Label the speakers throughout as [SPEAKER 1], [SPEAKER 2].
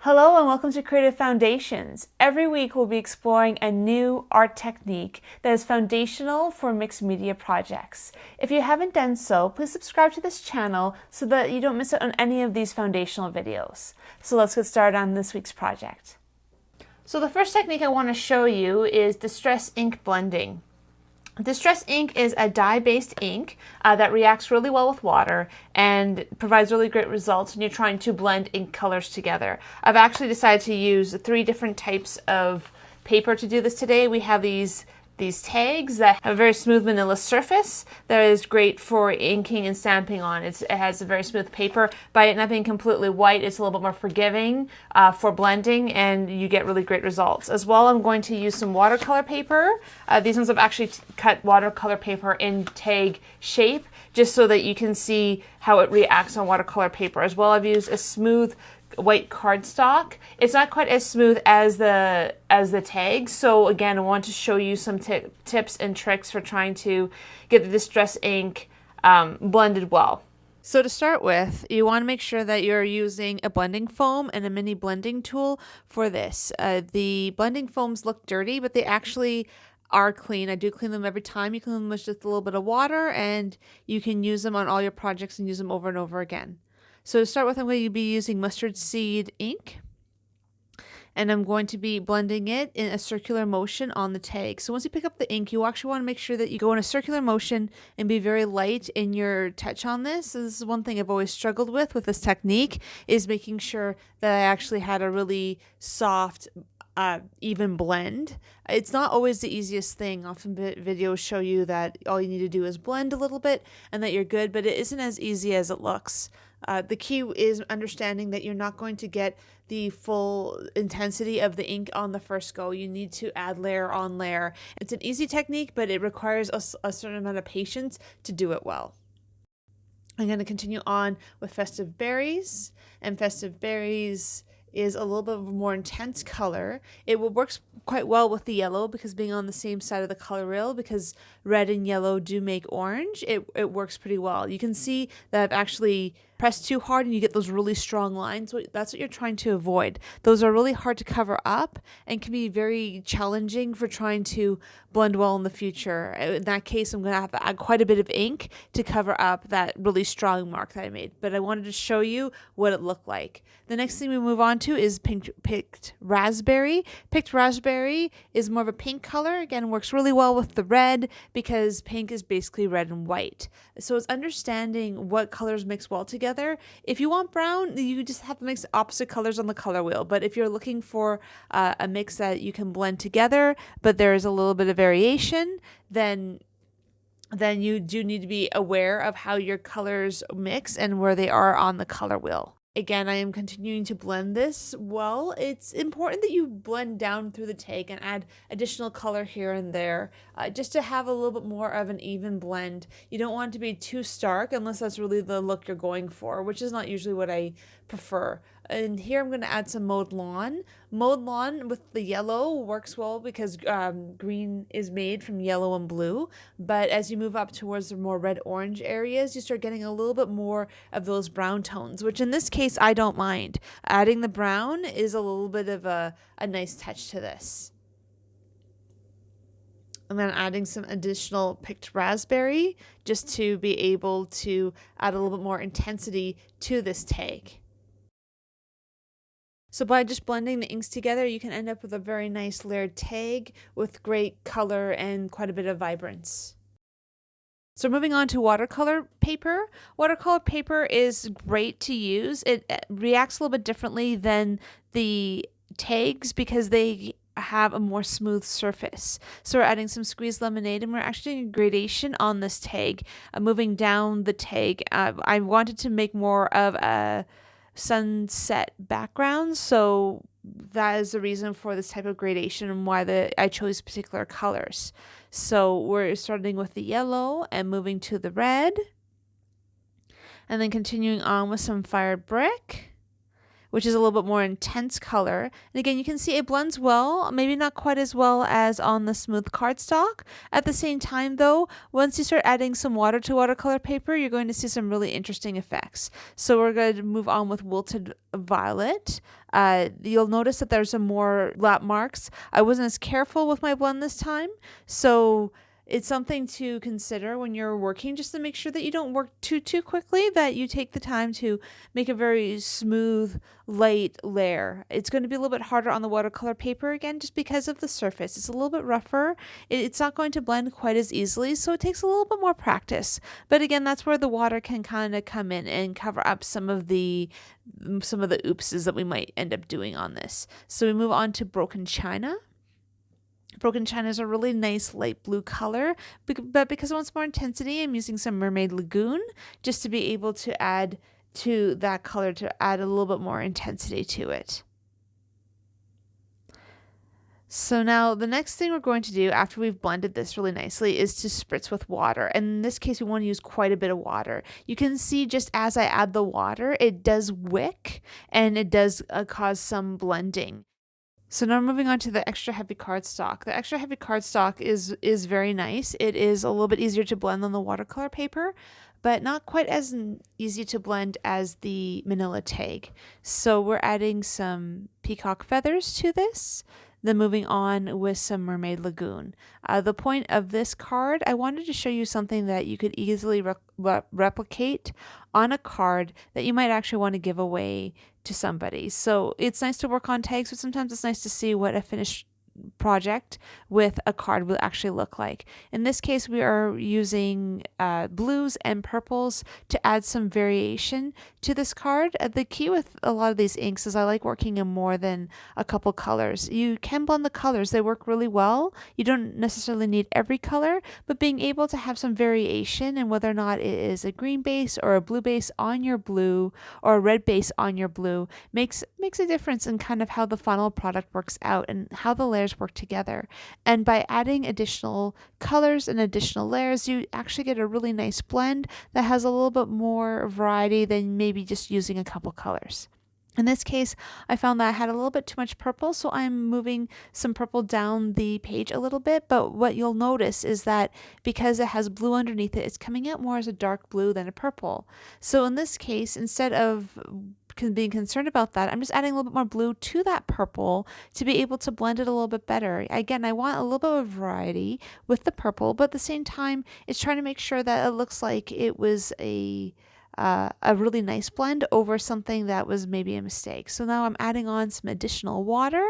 [SPEAKER 1] Hello and welcome to Creative Foundations. Every week we'll be exploring a new art technique that is foundational for mixed media projects. If you haven't done so, please subscribe to this channel so that you don't miss out on any of these foundational videos. So let's get started on this week's project. So the first technique I want to show you is distress ink blending. Distress ink is a dye-based ink that reacts really well with water and provides really great results when you're trying to blend ink colors together. I've actually decided to use 3 different types of paper to do this today. We have these tags that have a very smooth manila surface that is great for inking and stamping on. It has a very smooth paper. By it not being completely white, it's a little bit more forgiving for blending, and you get really great results. As well, I'm going to use some watercolor paper. These ones I've actually cut watercolor paper in tag shape just so that you can see how it reacts on watercolor paper. As well, I've used a smooth white cardstock. It's not quite as smooth as the tags, so again, I want to show you some tips and tricks for trying to get the distress ink blended well. So to start with, you want to make sure that you're using a blending foam and a mini blending tool for this. The blending foams look dirty, but they actually are clean. I do clean them every time. You clean them with just a little bit of water, and you can use them on all your projects and use them over and over again. So to start with, I'm going to be using mustard seed ink, and I'm going to be blending it in a circular motion on the tag. So once you pick up the ink, you actually want to make sure that you go in a circular motion and be very light in your touch on this. So this is one thing I've always struggled with this technique, is making sure that I actually had a really soft, even blend. It's not always the easiest thing. Often videos show you that all you need to do is blend a little bit and that you're good, but it isn't as easy as it looks. The key is understanding that you're not going to get the full intensity of the ink on the first go. You need to add layer on layer. It's an easy technique, but it requires a certain amount of patience to do it well. I'm going to continue on with Festive Berries, and Festive Berries is a little bit of a more intense color. It works quite well with the yellow because being on the same side of the color wheel, because red and yellow do make orange, it works pretty well. You can see that I've actually pressed too hard and you get those really strong lines. That's what you're trying to avoid. Those are really hard to cover up and can be very challenging for trying to blend well in the future. In that case, I'm going to have to add quite a bit of ink to cover up that really strong mark that I made. But I wanted to show you what it looked like. The next thing we move on to is Picked Raspberry. Picked Raspberry is more of a pink color. Again, works really well with the red because pink is basically red and white. So it's understanding what colors mix well together. If you want brown, you just have to mix opposite colors on the color wheel. But if you're looking for a mix that you can blend together, but there is a little bit of variation, then you do need to be aware of how your colors mix and where they are on the color wheel. Again, I am continuing to blend this well. It's important that you blend down through the tag and add additional color here and there just to have a little bit more of an even blend. You don't want it to be too stark unless that's really the look you're going for, which is not usually what I prefer. And here I'm going to add some Mowed Lawn. Mowed Lawn with the yellow works well because green is made from yellow and blue. But as you move up towards the more red-orange areas, you start getting a little bit more of those brown tones, which in this case I don't mind. Adding the brown is a little bit of a nice touch to this. And then adding some additional Picked Raspberry just to be able to add a little bit more intensity to this tag. So by just blending the inks together, you can end up with a very nice layered tag with great color and quite a bit of vibrance. So moving on to watercolor paper. Watercolor paper is great to use. It reacts a little bit differently than the tags because they have a more smooth surface. So we're adding some squeezed lemonade, and we're actually doing a gradation on this tag. Moving down the tag, I wanted to make more of a sunset background, so that is the reason for this type of gradation and why I chose particular colors. So we're starting with the yellow and moving to the red, and then continuing on with some fired brick. which is a little bit more intense color. And again, you can see it blends well, maybe not quite as well as on the smooth cardstock. At the same time though, once you start adding some water to watercolor paper, you're going to see some really interesting effects. So we're going to move on with Wilted Violet. You'll notice that there's some more lap marks. I wasn't as careful with my blend this time, so it's something to consider when you're working, just to make sure that you don't work too quickly, that you take the time to make a very smooth, light layer. It's going to be a little bit harder on the watercolor paper again, just because of the surface. It's a little bit rougher. It's not going to blend quite as easily, so it takes a little bit more practice. But again, that's where the water can kind of come in and cover up some of the oopses that we might end up doing on this. So we move on to Broken China. Broken China is a really nice light blue color, but because it wants more intensity, I'm using some Mermaid Lagoon just to be able to add to that color, to add a little bit more intensity to it. So now the next thing we're going to do after we've blended this really nicely is to spritz with water. And in this case, we want to use quite a bit of water. You can see just as I add the water, it does wick and it does cause some blending. So now moving on to the extra heavy cardstock. The extra heavy cardstock is very nice. It is a little bit easier to blend than the watercolor paper, but not quite as easy to blend as the Manila Tag. So we're adding some peacock feathers to this. Then moving on with some Mermaid Lagoon. The point of this card, I wanted to show you something that you could easily replicate on a card that you might actually want to give away to somebody. So it's nice to work on tags, but sometimes it's nice to see what a finished project with a card will actually look like. In this case, we are using blues and purples to add some variation to this card. The key with a lot of these inks is I like working in more than a couple colors. You can blend the colors, they work really well. You don't necessarily need every color, but being able to have some variation in whether or not it is a green base or a blue base on your blue or a red base on your blue makes a difference in kind of how the final product works out and how the layers work together. And by adding additional colors and additional layers, you actually get a really nice blend that has a little bit more variety than maybe just using a couple colors. In this case, I found that I had a little bit too much purple, so I'm moving some purple down the page a little bit, but what you'll notice is that because it has blue underneath it, it's coming out more as a dark blue than a purple. So in this case, instead of being concerned about that, I'm just adding a little bit more blue to that purple to be able to blend it a little bit better. Again, I want a little bit of variety with the purple, but at the same time, it's trying to make sure that it looks like it was a really nice blend over something that was maybe a mistake. So now I'm adding on some additional water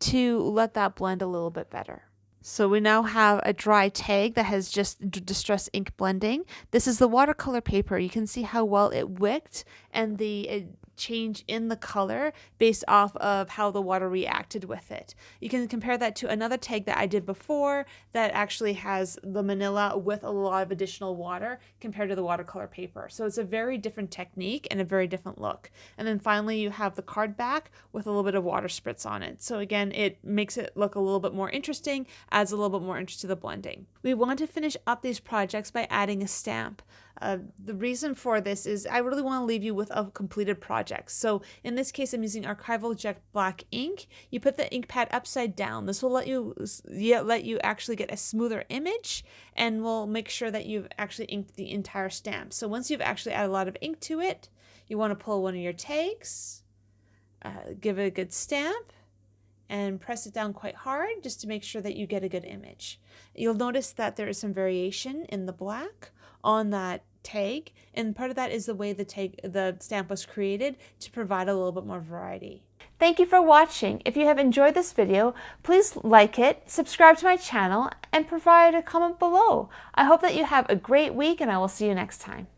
[SPEAKER 1] to let that blend a little bit better. So we now have a dry tag that has just distress ink blending. This is the watercolor paper. You can see how well it wicked and the change in the color based off of how the water reacted with it. You can compare that to another tag that I did before that actually has the manila with a lot of additional water compared to the watercolor paper. So it's a very different technique and a very different look. And then finally you have the card back with a little bit of water spritz on it. So again, it makes it look a little bit more interesting, adds a little bit more interest to the blending. We want to finish up these projects by adding a stamp. The reason for this is I really want to leave you with a completed project. So in this case, I'm using Archival Jet Black ink. You put the ink pad upside down. This will let you actually get a smoother image, and will make sure that you've actually inked the entire stamp. So once you've actually added a lot of ink to it, you want to pull one of your tags, give it a good stamp, and press it down quite hard just to make sure that you get a good image. You'll notice that there is some variation in the black on that tag, and part of that is the way the stamp was created to provide a little bit more variety. Thank you for watching. If you have enjoyed this video, please like it, subscribe to my channel, and provide a comment below. I hope that you have a great week, and I will see you next time.